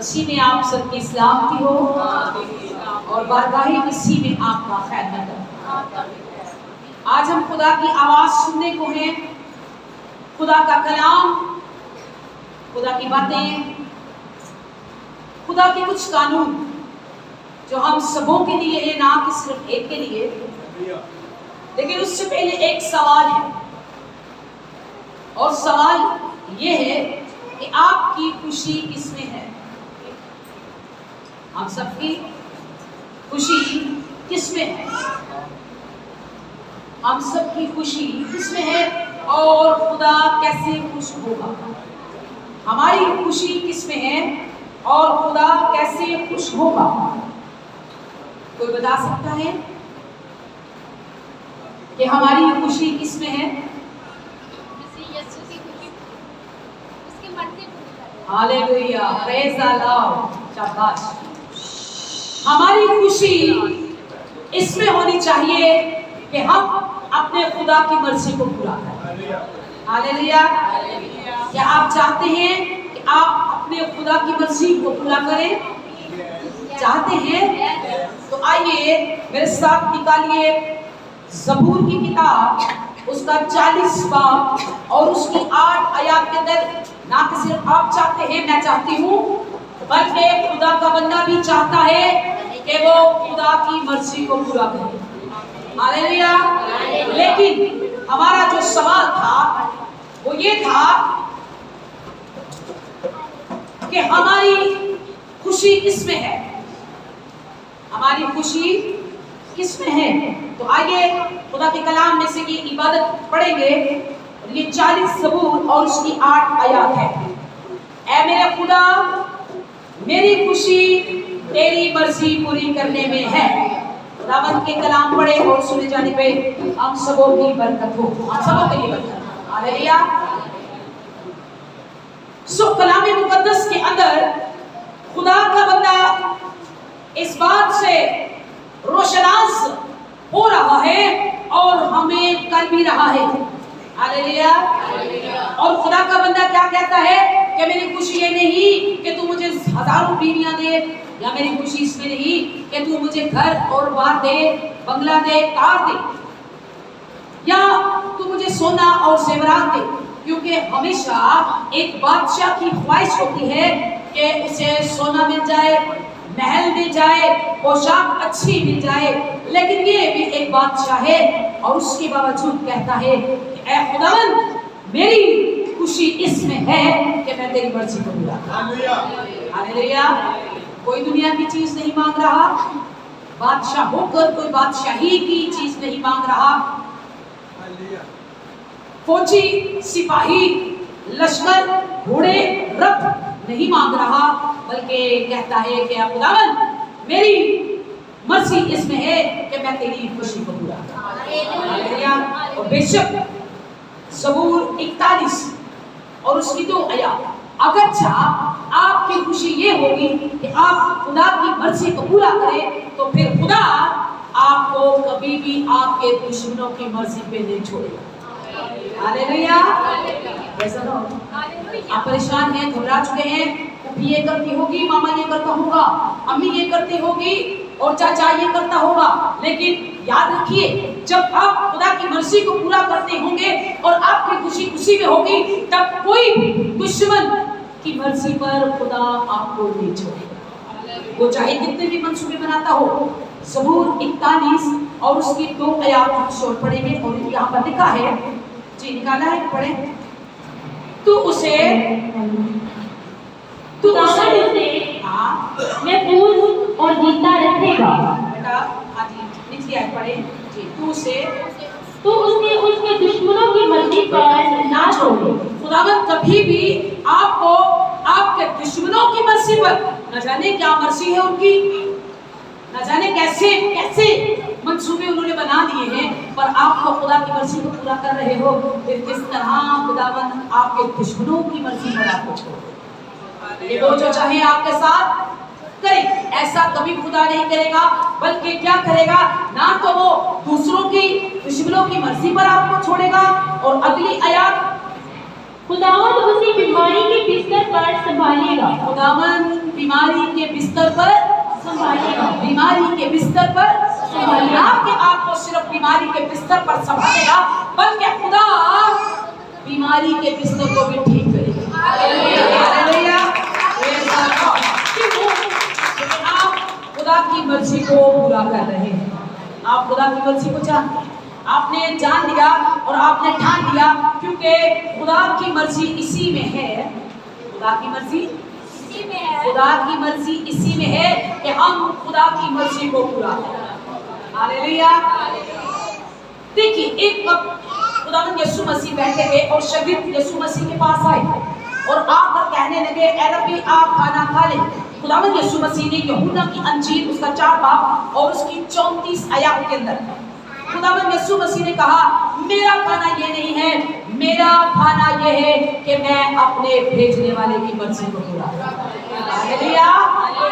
मसीह में आप सबकी सलामती हो और बारगाही मसीह में आपका खैर नजर। आज हम खुदा की आवाज सुनने को हैं, खुदा का कलाम, खुदा की बातें, खुदा के कुछ कानून जो हम सबों के लिए है, ना कि सिर्फ एक के लिए। लेकिन उससे पहले एक सवाल है, और सवाल ये है कि आपकी खुशी किसमें है? हम सबकी खुशी किसमें है? हम सबकी खुशी किसमें है और खुदा कैसे खुश होगा? हमारी खुशी किसमें है और खुदा कैसे खुश होगा? कोई बता सकता है कि हमारी खुशी किसमें है? हालेलुया, प्रेज़ द लॉर्ड, शाबाश। हमारी खुशी इसमें होनी चाहिए कि हम अपने खुदा की मर्जी को पूरा करें। हालेलुया। क्या आप चाहते हैं कि आप अपने खुदा की मर्जी को पूरा करें? चाहते हैं? तो आइए मेरे साथ निकालिए ज़बूर की किताब, उसका 40 बाब और उसकी 8 आयत के अंदर। ना कि सिर्फ आप चाहते हैं, मैं चाहती हूँ, बल्कि खुदा का बंदा भी चाहता है कि वो खुदा की मर्जी को पूरा करे। हालेलुया। लेकिन हमारा जो सवाल था वो ये था कि हमारी खुशी किसमें है? हमारी खुशी किसमें है? तो आइए खुदा के कलाम में से ये इबादत पढ़ेंगे। ये 40 ज़बूर और उसकी 8 आयत है। ऐ मेरे खुदा, मेरी खुशी तेरी मर्जी पूरी करने में है। खुदावंद के कलाम पढ़े और सुने जाने पे हम सबों की बरकत हो, हम सबों के लिए बरकत। हालेलुया। सो कलाम मुकद्दस के अंदर खुदा का बंदा इस बात से रोशनास हो रहा है और हमें कर भी रहा है। हालेलुया। और खुदा का बंदा क्या कहता है कि मेरी खुशी ये नहीं कि तू मुझे हजारों बीवियां दे, या मेरी खुशी इसमें नहीं कि तू मुझे घर और बार दे, बंगला दे, कार दे, या तू मुझे सोना और जेवरात दे। क्योंकि हमेशा एक बादशाह की ख्वाहिश होती है कि उसे सोना मिल जाए, महल मिल जाए, पोशाक अच्छी मिल जाए। लेकिन ये भी एक बादशाह है और उसके बावजूद कहता है कि ऐ खुदावंद, मेरी खुशी इसमें है कि मैं तेरी मर्जी को पूरा करूं। हालेलुया। कोई दुनिया की चीज नहीं मांग रहा, बादशाह होकर कोई बादशाही की चीज नहीं मांग रहा, फौजी, सिपाही, लश्कर, घोड़े, रथ नहीं मांग रहा, बल्कि कहता है कि खुदावंद, मेरी मर्जी इसमें है कि मैं तेरी खुशी को पूरा करूं। हालेलुया। और बेशक ज़बूर 41 और उसकी 2 आयत, अगर आपकी खुशी ये होगी कि आप खुदा की मर्जी को पूरा करें, तो फिर खुदा आपको कभी भी आपके दुश्मनों की मर्जी पे नहीं छोड़ेगा। हालेलुया। कैसा ना आप परेशान हैं, घबरा चुके हैं, पुप्पी ये करती होगी, मामा ये करता होगा, अम्मी ये करती होगी और चाचा ये करता होगा। लेकिन याद रखिए, जब आप खुदा की मर्जी को पूरा करते होंगे और आपकी खुशी उसी में होगी, तब कोई भी दुश्मन की मर्जी पर खुदा आपको नहीं छोड़ेगा, वो चाहे कितने भी मंसूबे बनाता हो। ज़बूर 41 और उसकी 2 आयत हम शोर पढ़ेंगे और यहाँ पर लिखा है, जी निकाला है, पढ़े। तू उसे मैं फूल और जीता रखेगा। बेटा निचली आयत पढ़े जी। तू उसने उसके दुश्मनों की मर्जी पर ना छोड़े। खुदावंद कभी भी आपको आपके दुश्मनों की मर्जी पर, न जाने क्या मर्जी है उनकी, न जाने कैसे कैसे मंसूबे उन्होंने बना दिए हैं, पर आपको खुदा की मर्जी को पूरा कर रहे हो, फिर किस तरह खुदावंद आपके दुश्मनों की मर्जी पर आपको छोड़े। वो जो चाहे आपके साथ करे, ऐसा कभी खुदा नहीं करेगा, बल्कि क्या करेगा, ना तो वो दूसरों की दुश्मनों की मर्जी पर आपको छोड़ेगा। और अगली आयत खुदावंद उसे बीमारी के बिस्तर पर संभालेगा। खुदावन बीमारी के बिस्तर पर संभालेगा। बीमारी के बिस्तर पर संभालेगा। कि आपको सिर्फ बीमारी के बिस्तर पर संभालेगा, बल्कि खुदा बीमारी के बिस्तर को भी ठीक करेगा। हालेलुया। आप खुदा की मर्जी को पूरा कर रहे हैं। आप खुदा की मर्जी को चाहते हैं, आपने जान लिया और आपने ठान लिया, क्योंकि खुदा की मर्जी इसी में है। खुदा की मर्जी इसी में है। खुदा की मर्जी इसी में है कि हम खुदा की मर्जी को पूरा करें। हालेलुया। देखिए, एक वक्त खुदावंद यीशु मसीह बैठे थे और शागिर्द यीशु मसीह के पास आए और आकर कहने लगे, ए रब्बी, आप खाना खा लें। खुदावंद यीशु मसीह ने यूहन्ना की अंजील उसका 4 बाब और उसकी 34 आयत के अंदर खुदावंद यीशु मसीह ने कहा, मेरा खाना ये नहीं है, मेरा खाना ये है कि मैं अपने भेजने वाले की मर्जी को पूरा करूं। हालेलुया।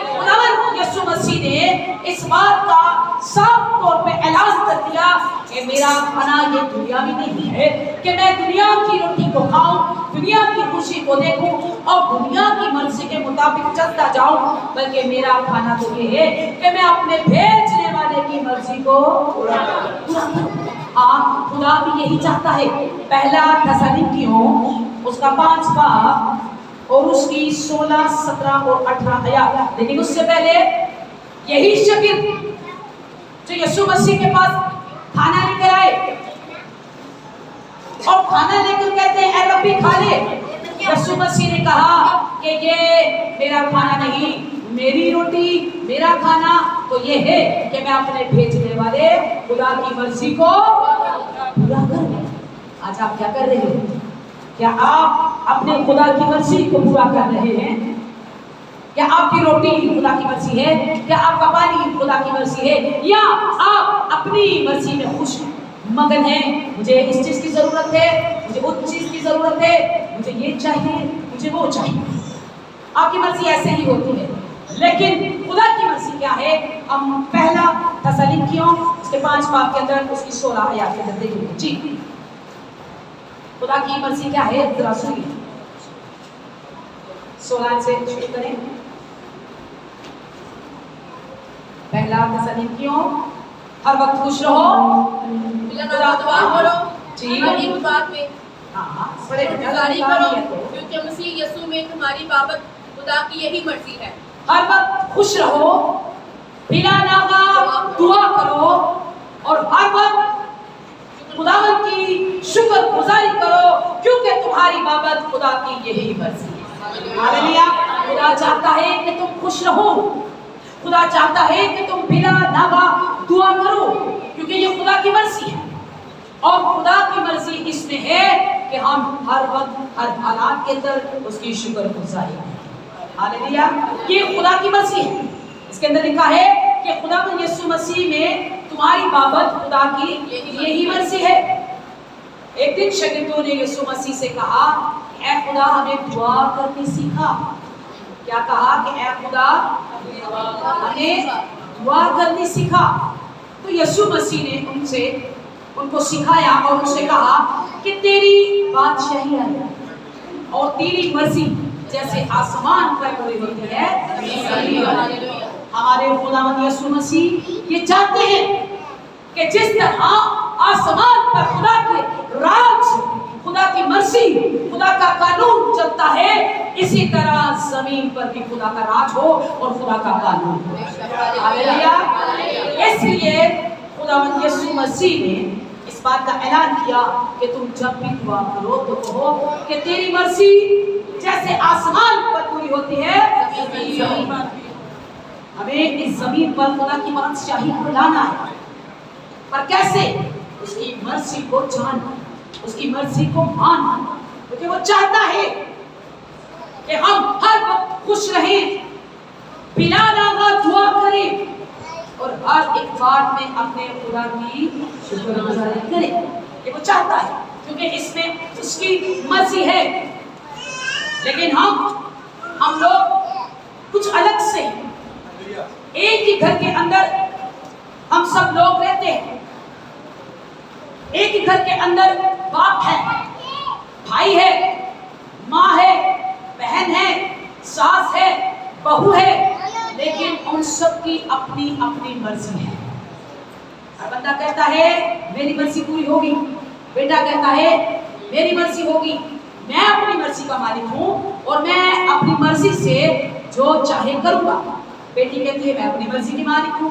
खुदावंद यीशु मसीह ने इस बात का साफ तौर पे ऐलान कर दिया कि मेरा खाना ये दुनिया में नहीं है कि मैं दुनिया की रोटी को खाऊं, दुनिया की खुशी को देखूं और दुनिया की मर्जी के मुताबिक चलता जाऊं, बल्कि मेरा खाना तो ये है कि मैं अपने भेजने वाले की मर्जी को पूरा करूं। हाँ, खुदा भी यही चाहता है। पहला थेसलोनिकियों उसका 5 बाब और उसकी 16, 17 और 18 आयत। लेकिन उससे पहले यही शागिर्द जो यीशु मसीह के पास खाना लेकर आए और खाना लेकर कहते हैं, ए रब्बी, खा ले। यीशु मसीह ने कहा कि ये मेरा खाना नहीं, मेरी रोटी, मेरा खाना तो ये है कि मैं अपने भेजने वाले खुदा की मर्जी को पूरा करूं। आज आप क्या कर रहे हो? क्या आप अपने खुदा की मर्जी को पूरा कर रहे हैं? क्या आपकी रोटी खुदा की मर्जी है? क्या आपका पानी खुदा की मर्जी है? या आप अपनी मर्जी में खुश मगन हैं? मुझे इस चीज की जरूरत है, मुझे उस चीज की जरूरत है, मुझे ये चाहिए, मुझे वो चाहिए। आपकी मर्जी ऐसे ही होती है, लेकिन खुदा की मर्जी क्या है? हम पहला थेसलोनिकियों उसके 5 बाब के अंदर उसकी 16 आयत के अंदर देखेंगे। जी, खुदा की मर्जी क्या है? जरा सुनिए। 16 से शुरू करें। पहला थेसलोनिकियों, हर वक्त खुश रहो, दुआ करो, जी, हर एक बात में गुजारी करो, क्योंकि मसीह यीशु में तुम्हारी बाबत खुदा की यही मर्जी है। हर वक्त खुश रहो, बिना नागा दुआ करो और हर वक्त खुदावंद की शुक्रगुजारी करो, क्योंकि तुम्हारी बाबत खुदा की यही मर्जी है। हालेलुया। खुदा चाहता है कि तुम खुश रहो, खुदा चाहता है कि तुम बिना नागा दुआ करो, क्योंकि ये खुदा की मर्जी है। और खुदा की मर्जी इसमें है कि हम हर वक्त हर हालात के अंदर उसकी शुक्रगुजारी करें। हालेलुया। ये खुदा की मर्जी है। इसके अंदर लिखा है कि खुदावंद यीशु मसीह में तुम्हारी बाबत खुदा की यही मर्जी है। एक दिन शागिर्दों ने यीशु मसीह से कहा, ऐ खुदा, हमें दुआ करनी सिखा। क्या कहा? कि ऐ खुदा, हमें दुआ करनी सिखा। तो यीशु मसीह ने उनको सिखाया और उनसे कहा कि तेरी बादशाही आए और तेरी मर्जी जैसे आसमान पर पूरी होती है, हमारे खुदावंद यीशु मसीह ये चाहते हैं कि जिस तरह आसमान पर खुदा के राज, खुदा की मर्जी, खुदा का कानून चलता है, इसी तरह जमीन पर भी खुदा का राज हो और खुदा का कानून हो। हालेलुया। इसलिए खुदावंद यीशु मसीह ने इस बात का ऐलान किया कि तुम जब भी दुआ करो तो कहो कि तेरी मर्जी जैसे आसमान पर पूरी होती है जमीन पर। हमें इस जमीन पर खुदा की बादशाही को लाना है, पर कैसे? उसकी मर्जी को जानना, उसकी मर्जी को मानना, क्योंकि वो चाहता है कि हम हर वक्त खुश रहें, बिना नागा दुआ करें और हर एक बात में अपने खुदा की शुक्रगुजारी करें। ये वो चाहता है, क्योंकि इसमें उसकी मर्जी है। लेकिन हम लोग कुछ अलग से, एक ही घर के अंदर हम सब लोग रहते हैं। एक ही घर के अंदर बाप है, भाई है, माँ है, बहन है, सास है, बहू है, लेकिन उन सब की अपनी अपनी मर्जी है। और बंदा कहता है मेरी मर्जी पूरी होगी, बेटा कहता है मेरी मर्जी होगी, मैं अपनी मर्जी का मालिक हूँ और मैं अपनी मर्जी से जो चाहे करूँगा। बेटी कहती है मैं अपनी मर्जी की मालिक हूँ,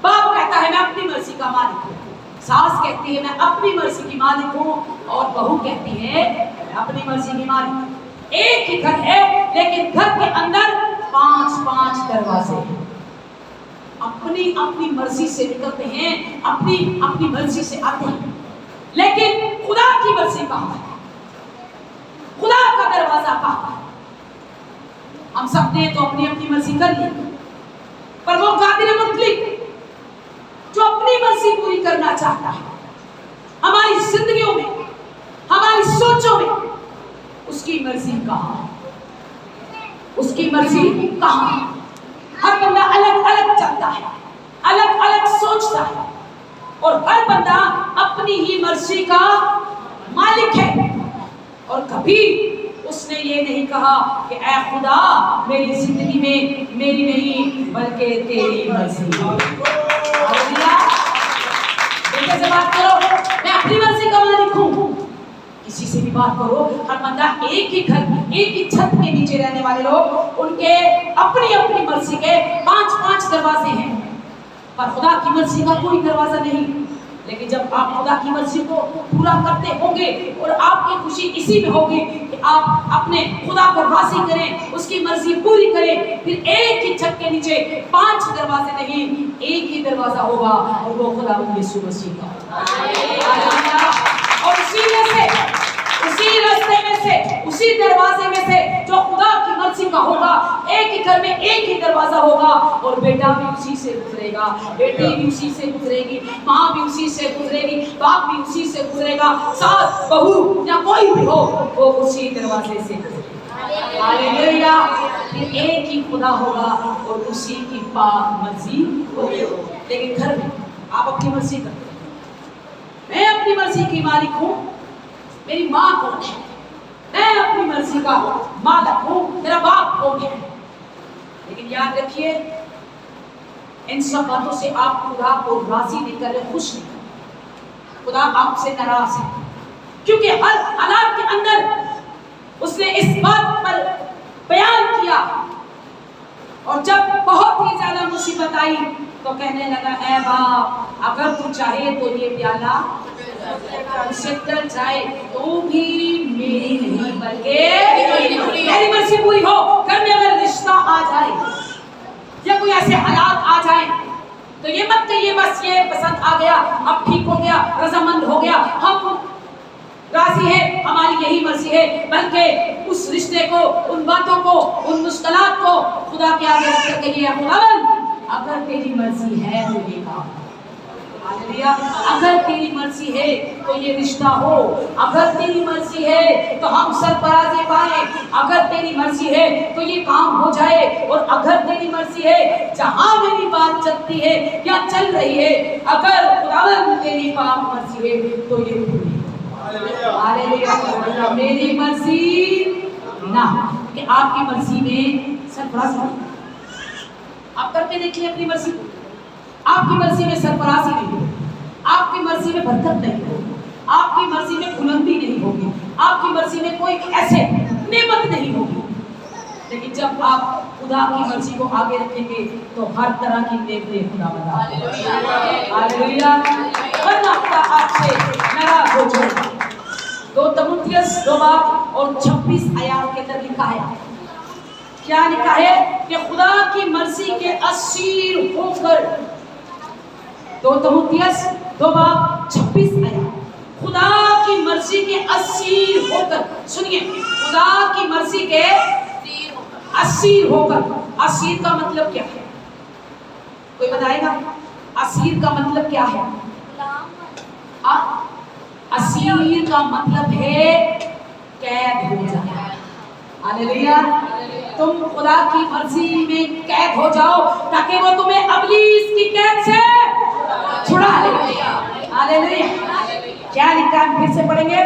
बाप कहता है मैं अपनी मर्जी का मालिक हूँ, सास कहती है मैं अपनी मर्जी की मालिक हूँ, और बहू कहती है मैं अपनी मर्जी की मालिक हूँ। एक ही घर है लेकिन घर के अंदर 5-5 दरवाजे हैं। अपनी अपनी मर्जी से निकलते हैं, अपनी अपनी मर्जी से आते हैं, लेकिन खुदा की मर्जी कहाँ है? खुदा का दरवाजा कहाँ है? हम सब ने तो अपनी अपनी मर्जी कर ली, पर वो कादिर मुतलक जो अपनी मर्जी पूरी करना चाहता है हमारी जिंदगियों में, हमारी सोचों में, उसकी मर्जी कहाँ है? उसकी मर्जी कहाँ है? हर बंदा अलग अलग चलता है, अलग अलग सोचता है, और हर बंदा अपनी ही मर्जी का मालिक है। और कभी उसने ये नहीं कहा कि ऐ खुदा मेरी जिंदगी में मेरी नहीं बल्कि तेरी मर्जी। बेटे से बात करो, मैं अपनी मर्जी का मालिक हूँ। किसी से भी बात करो, हर बंदा एक ही घर, एक ही छत के नीचे रहने वाले लोग, उनके अपनी अपनी मर्जी के 5-5 दरवाजे हैं, पर खुदा की मर्जी का कोई दरवाजा नहीं। लेकिन जब आप खुदा की मर्जी को पूरा करते होंगे और आपकी खुशी इसी में होगी कि आप अपने खुदा को राजी करें, उसकी मर्जी पूरी करें, फिर एक ही छत के नीचे 5 दरवाजे नहीं, एक ही दरवाजा होगा और वो खुदा यीशु मसीह का। और उसी रास्ते में से, उसी दरवाजे में से जो खुदा की मर्जी का होगा, एक ही घर में एक ही दरवाजा होगा, और बेटा भी उसी से गुजरेगा, बेटी भी उसी से गुजरेगी, माँ भी उसी से गुजरेगी, बाप भी उसी से गुजरेगा, सास बहू या कोई भी हो वो उसी दरवाजे से गुजरेगा। हालेलुया। एक ही खुदा होगा और उसी की पाक मर्जी होगी। लेकिन घर में आप अपनी मर्जी करते हैं, मैं अपनी मर्जी की मालिक हूँ, मेरी माँ कौन है, मैं अपनी मर्जी का मालिक हूँ, मेरा बाप कौन है। लेकिन याद रखिए इन सब बातों से आप खुदा को राजी नहीं कर रहे, खुश नहीं कर रहे। खुदा आपसे नाराज है, क्योंकि हर हालात के अंदर उसने इस बात पर बयान किया, और जब बहुत ही ज्यादा मुसीबत आई तो कहने लगा ऐ बाप अगर तू चाहे तो ये प्याला मुझसे टल जाए, तो भी मेरी नहीं बल्कि मेरी मर्जी पूरी हो। घर में अगर रिश्ता आ जाए या कोई ऐसे हालात आ जाए तो ये मत कहिए बस ये पसंद आ गया, अब ठीक हो गया, रजामंद हो गया, हम राजी है, हमारी यही मर्जी है, बल्कि उस रिश्ते को, उन बातों को, उन मुश्किलात को खुदा के आगे रख कर कहिए खुदावन अगर तेरी मर्जी है तो ये काम, हालेलुया, अगर तेरी मर्जी है तो ये रिश्ता हो, अगर तेरी मर्जी है तो हम सरफराजी पाए, अगर तेरी मर्जी है तो ये काम हो जाए, और अगर तेरी मर्जी है जहां मेरी बात चलती है या चल रही है, अगर खुदावन तेरी पाक मर्जी है तो ये पूरी। हालेलुया। मेरी मर्जी ना कि आपकी मर्जी में सरफराजी, आप करके देखिए अपनी मर्जी को, आपकी मर्जी में सरफराजी नहीं होगी, आपकी मर्जी में बरकत नहीं होगी, आपकी मर्जी में बुलंदी नहीं होगी, आपकी मर्जी में कोई ऐसे नेमत नहीं होगी। लेकिन जब आप खुदा की मर्जी को आगे रखेंगे तो हर तरह की नेमतें खुदा बता। हालेलुया। वरना खुदा आपसे नाराज हो जाएगा। 2 तिमुथियुस 2:26 आयत के अंदर लिखा है, क्या लिखा है कि खुदा की मर्जी के असीर होकर, 2 तिमुथियुस 2:26 आयत, खुदा की मर्जी के असीर होकर, सुनिए, खुदा की मर्जी के असीर होकर। असीर का मतलब क्या है, कोई बताएगा? असीर का मतलब क्या है? असीर का मतलब है कैद हो जाना। हालेलुया। तुम खुदा की मर्जी में कैद हो जाओ ताकि वो तुम्हें इब्लीस की कैद से छुड़ा ले। हालेलुया। क्या लिखा है, फिर से पढ़ेंगे,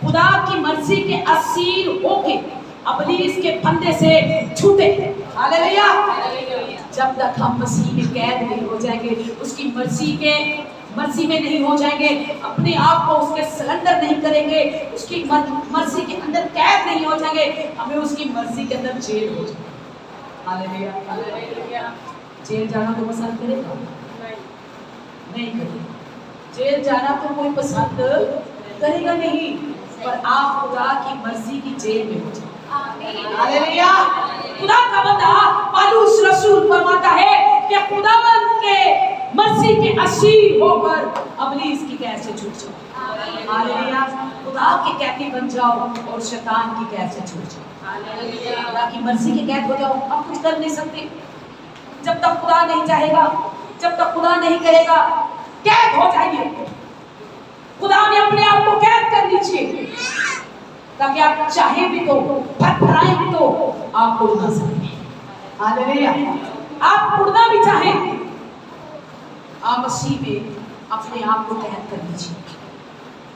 खुदा की मर्जी के असीर होके इब्लीस के फंदे से छूटे। हालेलुया। जब तक हम मसीह में कैद नहीं हो जाएंगे, उसकी मर्जी में नहीं हो जाएंगे, अपने आप को उसके सरेंडर नहीं करेंगे, उसकी मर्जी के अंदर कैद नहीं हो जाएंगे, हमें उसकी मर्जी के अंदर जेल हो जाएगी। Hallelujah, hallelujah. जेल जाना तो पसंद करेगा? नहीं करेगा। जेल जाना तो कोई पसंद करेगा नहीं, पर आप खुदा की मर्जी की जेल में हो जाए। हालेलुया। खुदा का बंदा पौलुस रसूल फरमाता है कि खुदावंद के मर्जी के असीर होकर इब्लीस की कैद से छूट जाओ। हालेलुया। खुदा के कैदी बन जाओ और शैतान की कैद से छूट जाओ। हालेलुया। खुदा की मर्जी के कैद हो जाओ। आप कुछ कर नहीं सकते जब तक खुदा नहीं चाहेगा, जब तक खुदा नहीं करेगा, कैद हो जाइए। खुदा ने अपने आप को कैद कर लीजिए ताकि आप चाहे भी तो, फटफड़ाए भी तो आप उड़ ना सकें। हालेलुया। आप उड़ना भी चाहें, आप मसीह में अपने आप को कैद कर लीजिए।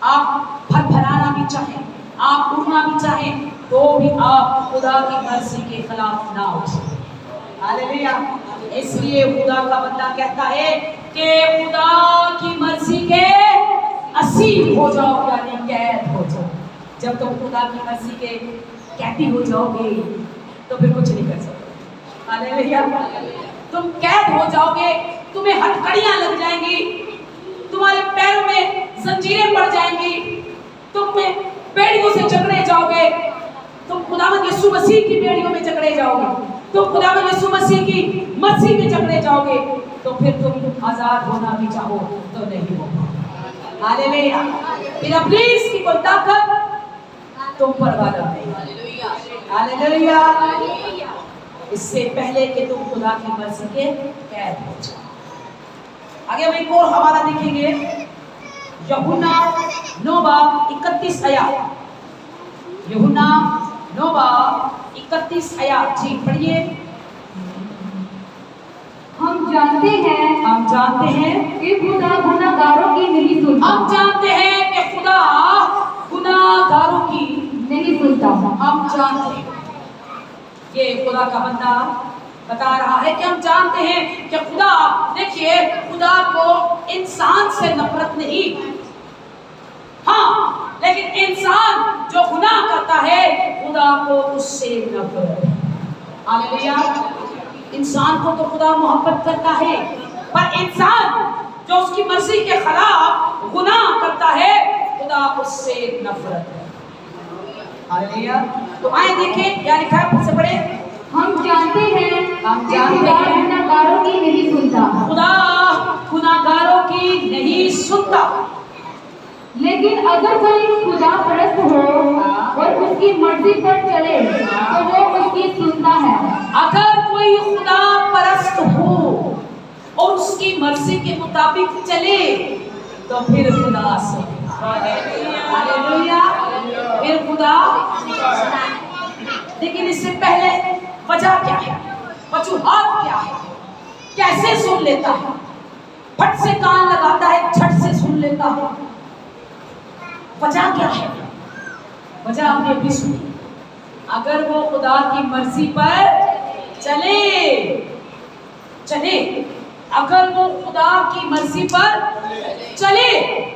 आप फटफड़ाना भी चाहें, आप उड़ना भी चाहें, तो भी आप खुदा की मर्जी के खिलाफ ना हो सकें। हालेलुया। इसलिए खुदा का बंदा कहता है कि खुदा की मर्जी के असीर हो जाओ, यानी कैद हो जाओ। जब तुम खुदा की मर्जी के कैदी हो जाओगे तो फिर कुछ नहीं कर सकते। हालेलुया। तुम कैद हो जाओगे, तुम्हें हथकड़ियां लग जाएंगी, तुम्हारे पैरों में जंजीरें पड़ जाएंगी, तुम बेड़ियों से जकड़े जाओगे, तुम खुदावंद यीशु मसीह की बेड़ियों में जकड़े जाओगे, तुम खुदावंद यीशु मसीह की मर्जी में जकड़े जाओगे, तो फिर तुम आजाद होना भी चाहो तो नहीं होगा। हालेलुया। फिर इब्लीस की कोई ताकत तुम पर वाला नहीं। हालेलुया। इससे पहले कि तुम खुदा की मर्जी के कैद हो जाओ। आगे हम एक और हवाला देखेंगे, यूहन्ना 9:31 आयत। यूहन्ना 9:31 आयत। जी पढ़िए। हम जानते हैं कि खुदा गुनाहगारों की नहीं सुनता। हम जानते हैं कि खुदा गुनाहगारों की नहीं सुनता। हम जानते हैं, ये खुदा का बंदा बता रहा है कि हम जानते हैं कि खुदा, देखिए, खुदा को इंसान से नफरत नहीं, हाँ, लेकिन इंसान जो गुनाह करता है खुदा को उससे नफरत है। हालेलुया। इंसान को तो खुदा मोहब्बत करता है, पर इंसान जो उसकी मर्जी के खिलाफ गुनाह करता है खुदा उससे नफरत है। हालेलुया। तो आए देखें क्या लिखा है, फिर से पढ़े। हम जानते हैं कि खुदा गुनाहगारों की नहीं सुनता। खुदा गुनाहगारों की नहीं सुनता। लेकिन अगर कोई खुदा परस्त हो और उसकी मर्जी पर चले तो वो उसकी सुनता है। अगर कोई खुदा परस्त हो और उसकी मर्जी के मुताबिक चले तो फिर खुदा सुनेगा। हालेलुया। फिर खुदा। लेकिन इससे पहले वजह क्या है, वजूहात क्या है, कैसे सुन लेता है? फट से कान लगाता है, झट से सुन लेता है। वजह क्या है? वजह आपने अभी सुनी। अगर वो खुदा की मर्जी पर चले, अगर वो खुदा की मर्जी पर चले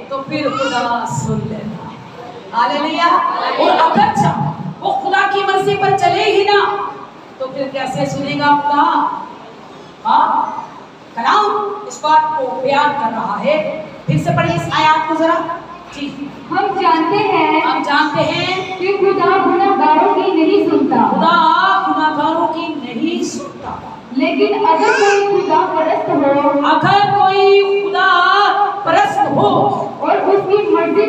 तो फिर खुदा सुन लेता है। हालेलुया। और अगर वो खुदा की मर्जी पर चले ही ना तो फिर कैसे सुनेगा खुदा? हाँ, कलाम इस बात को बयान कर रहा है। फिर से पढ़िए इस आयत को जरा। जी। हम जानते हैं कि खुदा गुनाहगारों की नहीं सुनता। खुदा गुनाहगारों की नहीं सुनता। लेकिन अगर कोई खुदा परस्त हो, अगर कोई खुदा परस्त हो और उसकी मर्जी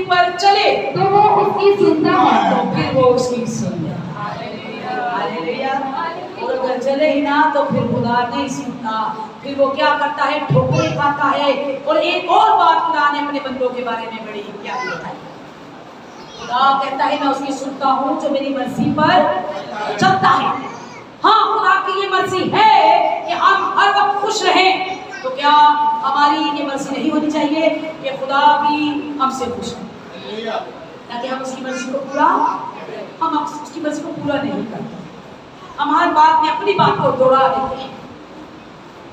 पर चले तो वो उसकी सुनता है। तो फिर वो उसकी सुन। हालेलुया। और अगर चले ही ना तो फिर खुदा नहीं सुनता, फिर वो क्या करता है? ठोकरें खाता है। और एक और बात खुदा ने अपने बंदों के बारे में बड़ी क्या बताई। खुदा कहता है मैं उसकी सुनता हूँ जो मेरी मर्जी पर चलता है। हाँ, खुदा की ये मर्जी है कि हम हर वक्त खुश रहें, तो क्या हमारी ये मर्जी नहीं होनी चाहिए कि खुदा भी हमसे खुश है, ताकि हम उसकी मर्जी को पूरा हम उसकी मर्जी को पूरा नहीं करते, हम हर बात में अपनी बात को दोहरा देते हैं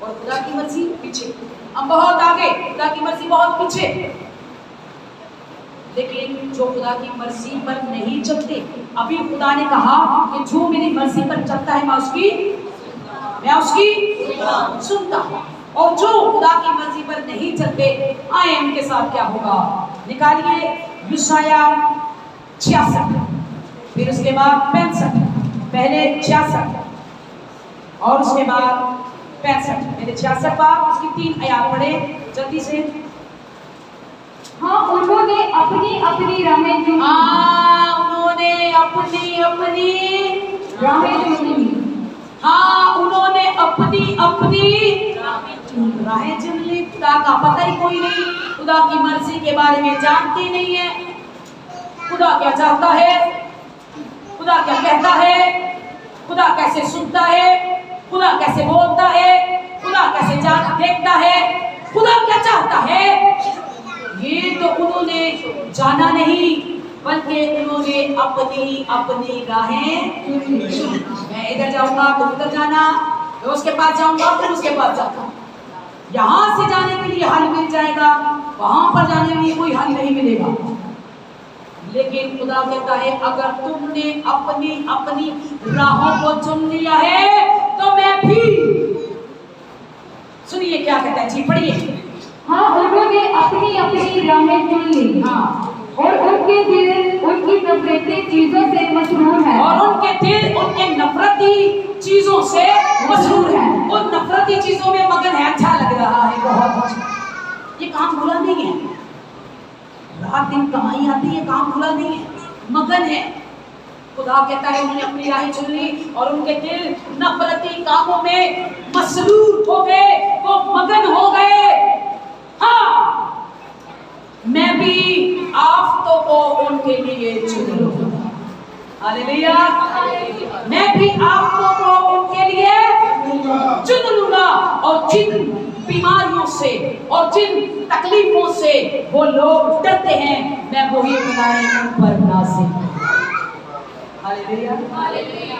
और खुदा की मर्जी पीछे, हम बहुत आगे, खुदा की मर्जी बहुत पीछे। लेकिन जो खुदा की मर्जी पर नहीं चलते, अभी खुदा ने कहा कि जो मेरी मर्जी पर चलता है मैं उसकी सुनता हूँ, और जो खुदा की मर्जी पर नहीं चलते आए उनके साथ क्या होगा। निकालिए यशाया 66, फिर उसके बाद 65, पहले 66 और उसके बाद 65, पहले 66 बार उसकी 3 आयात पढ़े जल्दी से। हाँ, उन्होंने अपनी अपनी राहें चुनी। उन्होंने अपनी अपनी राहें चुनी। हाँ, उन्होंने अपनी अपनी राहें चुन ली। खुदा का पता ही कोई नहीं, खुदा की मर्जी के बारे में जानते नहीं है। खुदा क्या चाहता है, खुदा क्या कहता है, खुदा कैसे सुनता है, खुदा कैसे बोलता है, खुदा कैसे देखता है, खुदा क्या चाहता है, ये तो उन्होंने जाना नहीं, बल्कि उन्होंने अपनी अपनी राहें चुनी। मैं इधर जाऊंगा तो उधर जाना, तो उसके पास जाऊंगा फिर उसके पास जाऊंगा। यहाँ से जाने के लिए हल मिल जाएगा, वहां पर जाने के लिए कोई हल नहीं मिलेगा। लेकिन खुदा कहता है अगर तुमने अपनी अपनी राहों को चुन लिया है तो मैं भी, सुनिए क्या कहता है जी, पढ़िए। हाँ, उन्होंने अपनी अपनी राहें चुन ली। हाँ, और उनके दिल उनकी नफरती चीजों से मसरूर है। और उनके दिल उनके नफरती चीजों से मसरूर है, उन नफरती चीजों में मगन है। अच्छा लग रहा है बहुत, ये काम बुरा नहीं है, रात दिन कमाई आती है, काम बुरा नहीं है, मगन है। खुदा कहता है उन्होंने अपनी राहें चुन ली और उनके दिल नफरती कामों में मसरूर हो गए, वो मगन हो गए। हाँ, मैं भी आफतों को उनके लिए चुन लूंगा। हालेलुया, मैं भी आफतों को उनके लिए चुन लूंगा, और जिन बीमारियों से और जिन तकलीफों से वो लोग डरते हैं, मैं वही बनाए उन पर नाज़िल। हालेलुया,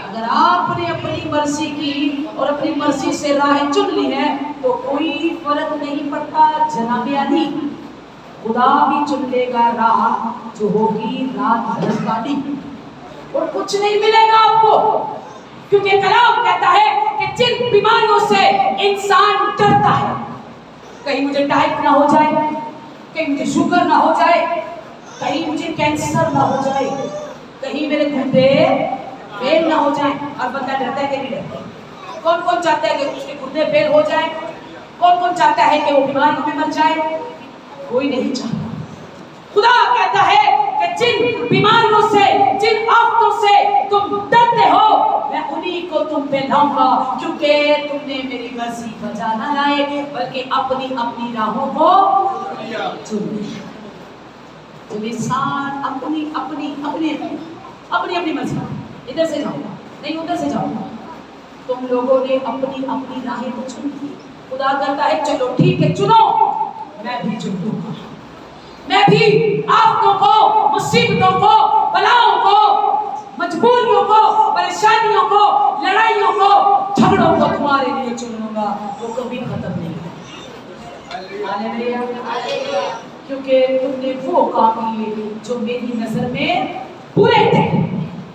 अगर आपने अपनी मर्जी की और अपनी मर्जी से राहें चुन ली है तो कोई फर्क नहीं पड़ता। जनाबे अली, खुदा भी चुन लेगा राह जो होगी रात भर वाली, और कुछ नहीं मिलेगा आपको, क्योंकि कलाम कहता है कि जिन बीमारियों से इंसान डरता है, कहीं मुझे टाइप ना हो जाए, कहीं मुझे शुगर ना हो जाए, कहीं मुझे कैंसर ना हो जाए, कहीं मेरे गुर्दे फेल ना हो जाए। और बंदा डरता है कि नहीं डरता? कौन कौन चाहता है कि उसके गुर्दे फेल हो जाए? कौन कौन चाहता है कि वो बीमारी में मर जाए? कोई नहीं चाहता। खुदा कहता है कि जिन बीमारियों से, जिन आफतों से तुम डरते हो, मैं उन्हीं को तुम पे लाऊंगा, क्योंकि तुमने मेरी मर्जी बजा ना लाए बल्कि अपनी अपनी राहों को चुन लिया। तो इंसान अपनी अपनी अपनी अपनी अपनी मर्जी, इधर से जाऊंगा नहीं उधर से जाऊंगा, तुम लोगों ने अपनी अपनी राहें को चुन ली। खुदा कहता है चलो ठीक है, चुनो, मैं भी चुन लूंगा, मैं भी आफतों को, मुसीबतों को, बलाओं को, मजबूरियों को, परेशानियों को, लड़ाइयों को, झगड़ों को तुम्हारे लिए चुन लूंगा, वो कभी खत्म नहीं होगा। हालेलुया, क्योंकि तुमने वो काम किए जो मेरी नजर में बुरे थे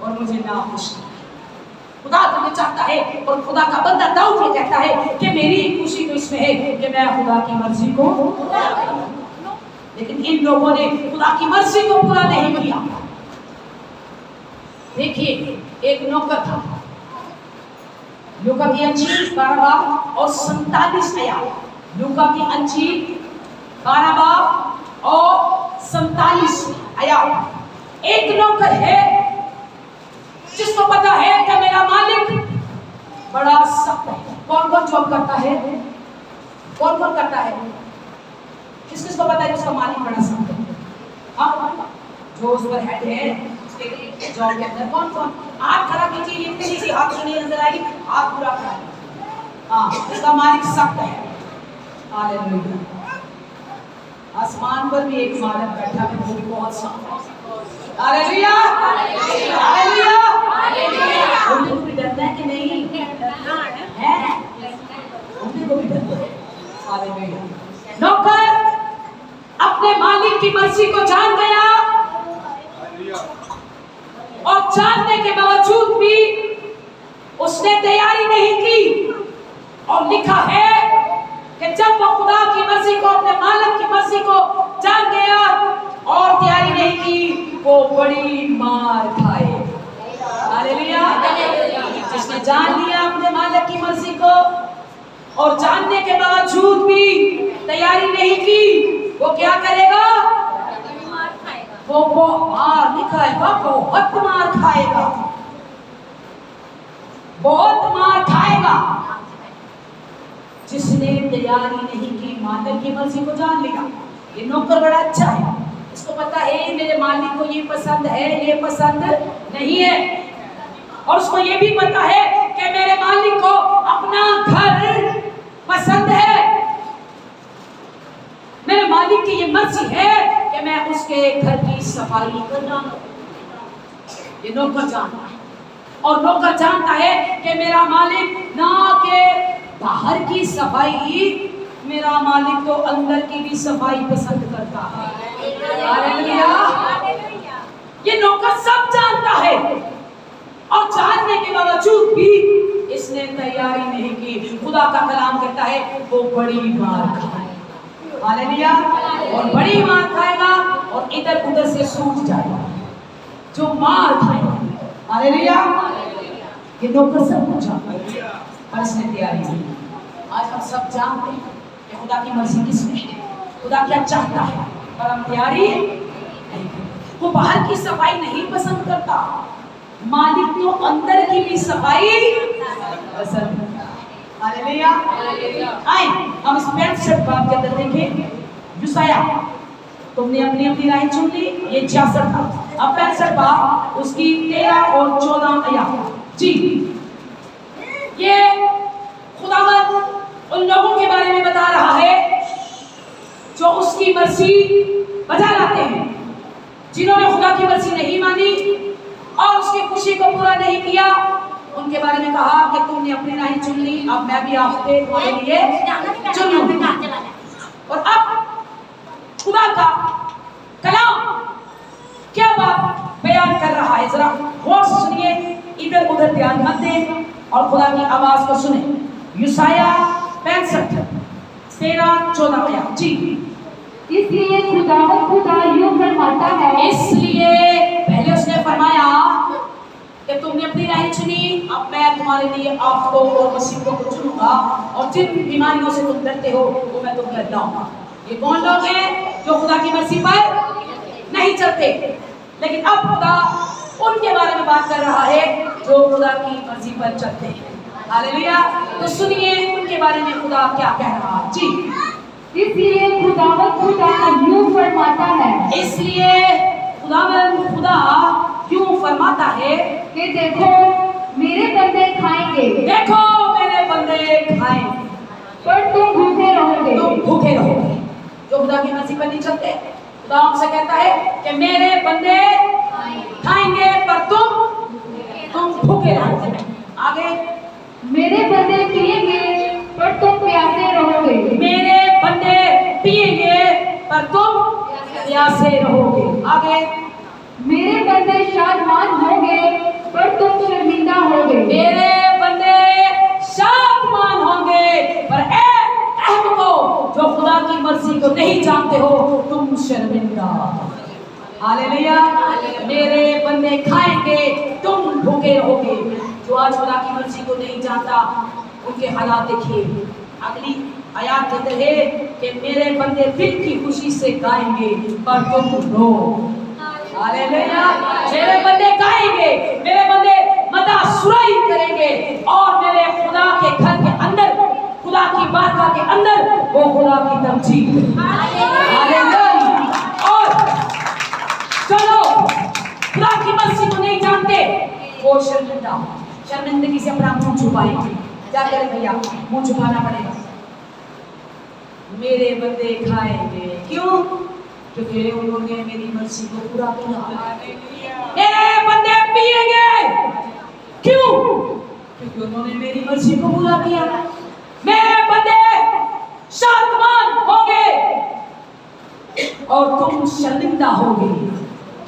और मुझे नाखुश था। खुदा तुम्हें चाहता है, और खुदा का बंदा दाऊद ये कहता है कि मेरी खुशी तो इसमें है कि मैं खुदा की मर्जी को पूरा करूं। लेकिन इन लोगों ने खुदा की मर्जी को पूरा नहीं किया। देखिए, एक नौकर था, लूका की अंजील 12 बाब और 47 आयत, लूका की अंजील 12 बाब और 47 आयत। एक नौकर है जिसको पता है कि मेरा मालिक बड़ा सख्त है। कौन कौन जॉब करता है? कौन कौन करता है? किस किस को पता है कि उसका मालिक बड़ा सख्त है? हाँ, जो उस पर हेड है उसके जॉब के अंदर कौन कौन? हाथ खड़ा कीजिए, ये इतनी सी हाथ नहीं नजर आएगी, हाथ पूरा खड़ा। हाँ, उसका मालिक सख्त है। हालेलुया। आसमान पर भी एक मालिक बैठा है, वो भी बहुत सख्त है। Hallelujah, hallelujah. उनको भी डरना है कि नहीं? है, उनको भी डरना है। हालेलुया। नौकर अपने मालिक की मर्जी को जान गया और जानने के बावजूद भी उसने तैयारी नहीं की। और लिखा है कि जब वो खुदा की मर्जी को, अपने मालिक की मर्जी को जान गया और तैयारी नहीं की, वो बड़ी मार खाए। हालेलुया। जिसने जान लिया अपने मालिक की मर्जी को और जानने के बावजूद भी तैयारी नहीं की, वो क्या करेगा? वो मार खाएगा, बहुत मार खाएगा, बहुत मार खाएगा। जिसने तैयारी नहीं की, मालिक की मर्जी को जान लिया। ये नौकर बड़ा अच्छा है, इसको पता है मेरे मालिक को ये पसंद है, ये पसंद नहीं है। और उसको ये भी पता है कि मेरे मालिक को अपना घर पसंद है। मेरे मालिक की ये मर्जी है कि मैं उसके घर की सफाई कर रहा हूं। ये नौकर जानता है। और नौकर जानता है कि मेरा मालिक ना के बाहर की सफाई, मेरा मालिक तो अंदर की भी सफाई पसंद करता है। हालेलुया। ये नौकर सब जानता है और जानने के बावजूद भी इसने तैयारी नहीं की। खुदा का कलाम कहता है वो बड़ी मार खाएगा। हालेलुया। और बड़ी मार खाएगा और इधर उधर से सूझ जाएगा जो मार खाएगा। हालेलुया। ये नौकर सब कुछ जानता है और इसने तैयारी की। आज हम सब जानते हैं कि खुदा की मर्जी किसमें है, खुदा क्या चाहता है, पर हम तैयारी नहीं करते। वो बाहर की सफाई नहीं पसंद करता, मालिक तो अंदर की भी सफाई पसंद करता। हालेलुया। आए हम इस पैंट शर्ट बात के अंदर देखें। यूसाया, तुमने अपनी अपनी राह चुन ली, ये 66 था। अब 65 बाब उसकी 13 और 14 आयत। जी, ये खुदावंद उन लोगों के बारे में बता रहा है जो उसकी मर्जी बजा लाते हैं, जिन्होंने खुदा की मर्जी नहीं मानी और उसकी खुशी को पूरा नहीं किया। उनके बारे में कहा कि तुमने अपनी राह चुन ली, अब मैं भी आपके लिए चुन लूंगा। और अब खुदा का कलाम क्या बात बयान कर रहा है, जरा गौर से सुनिए, इधर उधर ध्यान मत दें और खुदा की आवाज को सुने। यूसाया 65 13 14 आयत। जी, इसलिए खुदा यूं फरमाता है। इसलिए पहले उसने फरमाया कि तुमने अपनी राह चुनी, अब मैं तुम्हारे लिए आपको और मुसीबतों को चुनूंगा और जिन बीमारियों से तुम डरते हो वो मैं तुमको लाऊंगा। ये कौन लोग हैं जो खुदा की मर्जी पर नहीं चलते? लेकिन अब खुदा उनके बारे में बात कर रहा है जो खुदा की मर्जी पर चलते हैं। हालेलुया। तो सुनिए उनके बारे में खुदा क्या कह रहा है। जी, इसलिए खुदा यूं फरमाता है। इसलिए खुदा यूं फरमाता है कि देखो मेरे बंदे खाएंगे, देखो मेरे बंदे खाएंगे, पर तुम भूखे रहोगे। तुम भूखे रहोगे। जो खुदा की मर्जी पर नहीं चलते, खुदा हमसे कहता है कि मेरे बंदे खाएंगे पर तुम भूखे रहोगे। आगे, मेरे बंदे पिएंगे पर तुम प्यासे रहोगे। मेरे बंदे पिएंगे पर तुम प्यासे रहोगे। आगे, मेरे बंदे शादमान होंगे पर तुम शर्मिंदा होगे। मेरे बंदे शादमान होंगे पर अहमको जो खुदा की मर्जी को नहीं जानते हो तुम शर्मिंदा। हालेलुया। मेरे बंदे खाएंगे, तुम भूखे रहोगे। जो आज खुदा की मर्जी को नहीं जानता उनके हालात देखिए। अगली आयत कहते हैं कि मेरे बंदे दिल की खुशी से गाएंगे पर तुम रो। हालेलुया। मेरे बंदे गाएंगे, मेरे बंदे मदा सुराई करेंगे और मेरे खुदा के घर के अंदर, खुदा की बारगाह के अंदर वो खुदा की तमजीद। हालेलुया। और चलो खुदा की मर्जी को नहीं जानते वो शर्मिंदा, शर्मिंदगी से अपना मुंह छुपाएंगे। क्या करें भैया, मुंह छुपाना पड़ेगा। मेरे बंदे खाएंगे, क्यों? क्योंकि उन्होंने मेरी मर्जी को पूरा किया। मेरे बंदे पिएंगे, क्यों? क्योंकि उन्होंने मेरी मर्जी को पूरा किया। मेरे बंदे शांतमान होंगे और तुम शर्मिंदा होगे,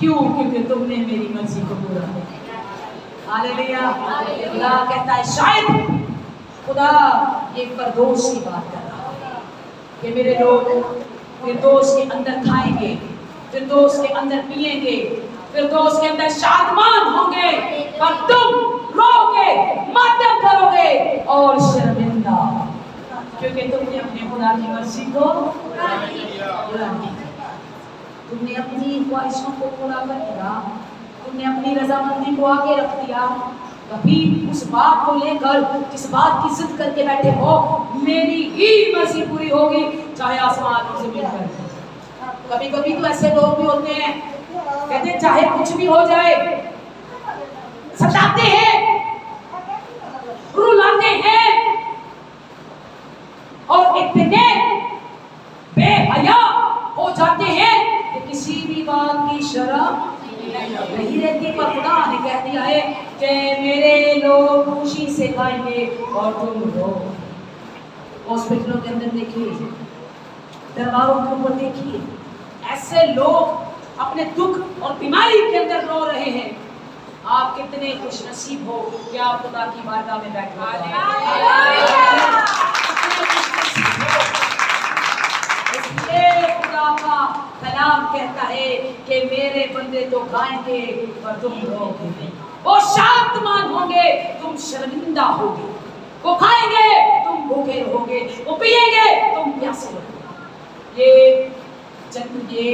क्यों? क्योंकि तुमने मेरी मर्जी को पूरा किया। हालेलुया। खुदा कहता है, शायद खुदा ये फिरदौस की बात कर रहा है कि मेरे लोग फिरदौस के अंदर खाएंगे, फिरदौस के अंदर पिएंगे, फिरदौस के अंदर शादमान होंगे, पर तुम रोगे, मातम करोगे और शर्मिंदा, क्योंकि तुमने अपने खुदा की मर्जी को पूरा नहीं किया। तुमने अपनी ख्वाहिशों को पूरा कर दिया, तुमने अपनी रजामंदी को आगे रख दिया। कभी उस बात को लेकर जिस बात की जिद करके बैठे हो, मेरी ही मर्जी पूरी होगी चाहे आसमान और जमीन पर। कभी कभी तो ऐसे लोग भी होते हैं, कहते चाहे कुछ भी हो जाए, सताते हैं, रुलाते हैं और इतने बेहया हो जाते हैं कि किसी भी बात की शर्म नहीं रहती। पर खुदा ने कह दिया है कि मेरे लोग खुशी से खाएंगे और तुम लोग। हॉस्पिटलों के अंदर देखिए, दरबारों के ऊपर देखिए, ऐसे लोग अपने दुख और बीमारी के अंदर रो रहे हैं। आप कितने खुशनसीब हो कि आप खुदा की बारगाह में बैठे। खुदा का कलाम कहता है कि मेरे बंदे तो खाएंगे पर तुम रोगे नहीं। वो शांतमान होंगे, तुम शर्मिंदा होगे। वो खाएंगे, तुम भूखे रहोगे। वो पिएंगे, तुम प्यासे रहोगे। ये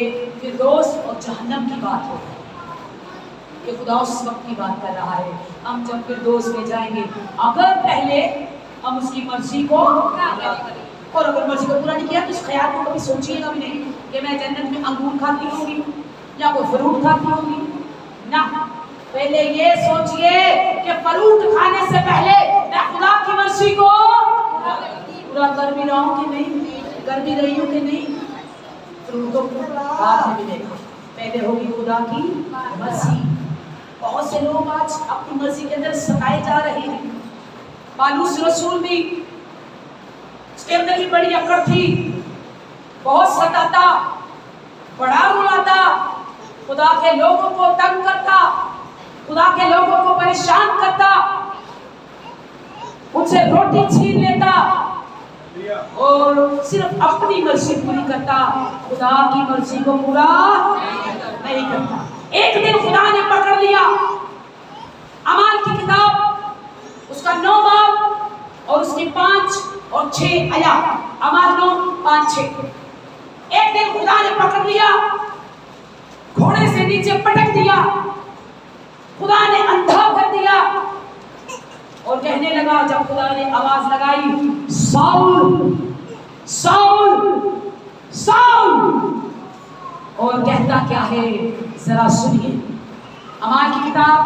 फिरदौस और जहन्नम की बात हो। ये खुदा उस वक्त की बात कर रहा है। हम जब फिरदौस में जाएंगे, अगर पहले हम उसकी मर्जी को और अगर मर्जी को पूरा नहीं किया तो इस ख्याल को कभी सोचिएगा भी नहीं कि मैं जन्नत में अंगूर खाती होंगी या कोई फ्रूट खाती होंगी ना। पहले ये सोचिए कि फ्रूट खाने से पहले मैं खुदा की मर्जी को पूरा कर भी रहा हूँ कि नहीं, कर भी रही हूँ कि नहीं। फ्रूट तो बाद में मिलेगा, पहले होगी खुदा की मर्जी। बहुत से लोग आज अपनी मर्जी के अंदर सताए जा रहे हैं। पालूस रसूल भी, उसके अंदर भी बड़ी अकड़ थी, बहुत सताता, बड़ा रुलाता, खुदा के लोगों को तंग करता, खुदा के लोगों को परेशान करता, उनसे रोटी छीन लेता और सिर्फ अपनी मर्जी पूरी करता, खुदा की मर्जी को पूरा नहीं करता। एक दिन खुदा ने पकड़ लिया, अमाल की किताब उसका 9 बाब और उसकी 5 और 6 आयत, अमाल 9, 5, 6। एक दिन खुदा ने पकड़ लिया, घोड़े से नीचे पटक दिया, खुदा ने अंधा कर दिया और कहने लगा, जब खुदा ने आवाज लगाई, साउल साउल साउल, और कहता क्या है जरा सुनिए। अमाल की किताब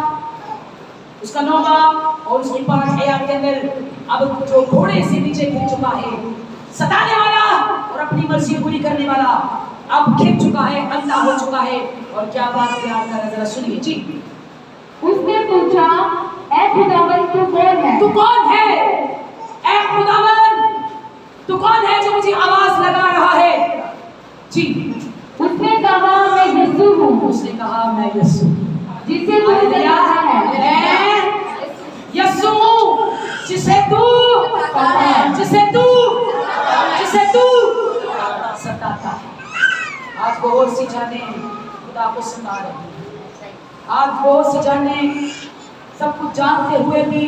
उसका 9 बाब और उसकी 5 आयत के अंदर अब जो घोड़े से नीचे गिर चुका है, सताने वाला और अपनी मर्जी पूरी करने वाला, अब गिर चुका है, अंधा हो चुका है। और क्या बात प्यार कर जरा सुनिए जी। उसने पूछा, ऐ खुदावन तू कौन है? तू कौन है? ऐ खुदावन तू कौन है जो मुझे आवाज लगा रहा है? जी। उसने कहा, मैं यीशु हूँ। उसने कहा, मैं यीशु जिसे तू सताता है। यीशु जिसे तू सताता है। आज बहुत सी जाने खुदा को सता रही है। आज बहुत सी जाने सब कुछ जानते हुए भी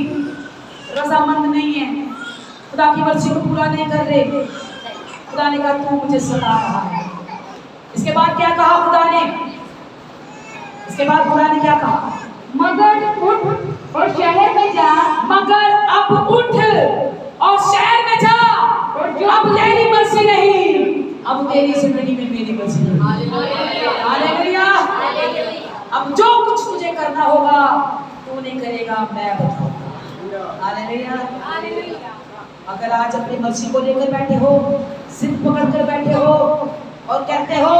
रजामंद नहीं है, खुदा की मर्जी को पूरा नहीं कर रहे। खुदा ने कहा, तू मुझे सता रहा है। इसके बाद क्या कहा खुदा ने? इसके बाद खुदा ने क्या कहा? मगर उठ और शहर में जा। मगर अब उठ और शहर में जा। अब तेरी मर्जी नहीं, अब तेरी जिंदगी में मेरी मर्जी नहीं। हालेलुया। अब जो कुछ तुझे करना होगा तू नहीं करेगा, मैं बताऊंगा। हालेलुया। अगर आज अपनी मर्जी को लेकर बैठे हो, जिद पकड़ कर बैठे हो, और कहते हो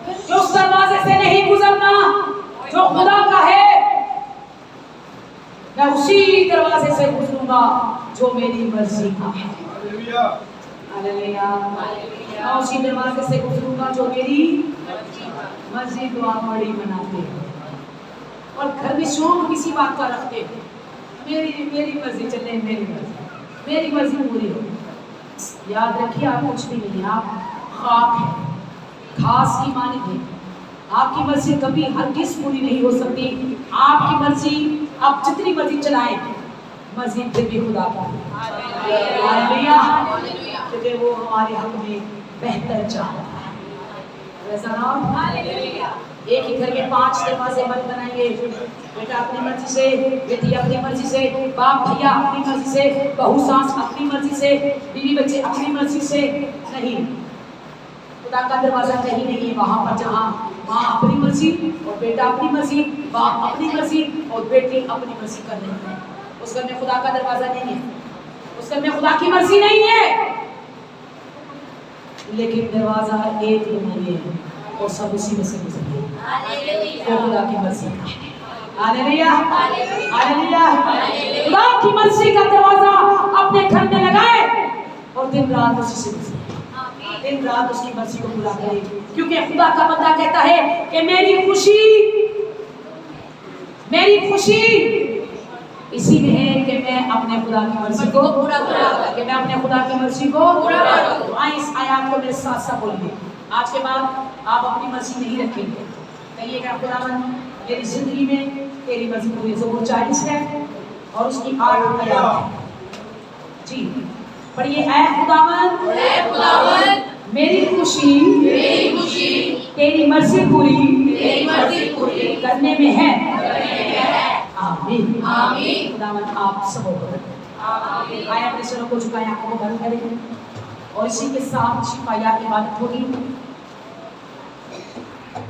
कि उस दरवाजे से नहीं गुजरना जो खुदा का है, मैं उसी दरवाजे से गुजरूंगा जो मेरी मर्जी का है। हालेलुया। मैं उसी दरवाजे से गुजरूंगा जो मेरी मर्जी। दुआ बड़ी मनाते हैं और घर में शौक किसी बात का रखते हैं, मेरी मर्जी चले, मेरी मर्जी पूरी हो। याद रखिए, आप कुछ भी नहीं, आप खाक है, घास की मालिक है। आपकी मर्जी कभी हरगिज़ पूरी नहीं हो सकती। आपकी मर्जी आप जितनी मर्जी चलाएं, मर्जी फिर भी खुदा का। हालेलुया, क्योंकि वो हमारे हक में बेहतर चाहता है। वैसा ना हालेलुया। एक ही घर के 5 दरवाजे मत बनाइए। बेटा अपनी मर्जी से, बेटी अपनी मर्जी से, बाप भैया अपनी मर्जी से, बहू सास अपनी मर्जी से, बीवी बच्चे अपनी मर्जी से नहीं। खुदा का दरवाजा कहीं नहीं है वहां पर जहां माँ अपनी मर्जी और बेटा अपनी मर्जी, बाप अपनी मर्जी और बेटी अपनी मर्जी कर रही है। उस घर में खुदा का दरवाजा नहीं है, उस घर में खुदा की मर्जी नहीं है। लेकिन दरवाजा एक नहीं है और सब उसी में से गुजरे। वो खुदा की मर्जी का है। Hallelujah, hallelujah. खुदा की मर्जी का दरवाजा अपने घर में लगाए और दिन रात उसी से गुजरे, दिन रात उसकी मर्जी को पूरा करे। क्योंकि खुदा का बंदा कहता है कि मेरी खुशी इसी में है कि मैं अपने खुदा की मर्जी को पूरा करूं, कि मैं अपने खुदा की मर्जी को पूरा करूं। आइए इस आयत को मेरे साथ साथ बोलिए। आज के बाद आप अपनी मर्जी नहीं रखेंगे, कहिएगा खुदावन मेरी जिंदगी में तेरी मर्जी पूरी। ज़बूर 40 है और उसकी 8 आयत है जी, पढ़िए। ऐ खुदावन मेरी खुशी तेरी मर्जी पूरी करने में है। आमीन, आमीन। खुदावन आप सबको आए अपने सिरों को झुकाएं, आंखों को बंद करें और इसी के साथ शिफाया की इबादत होगी।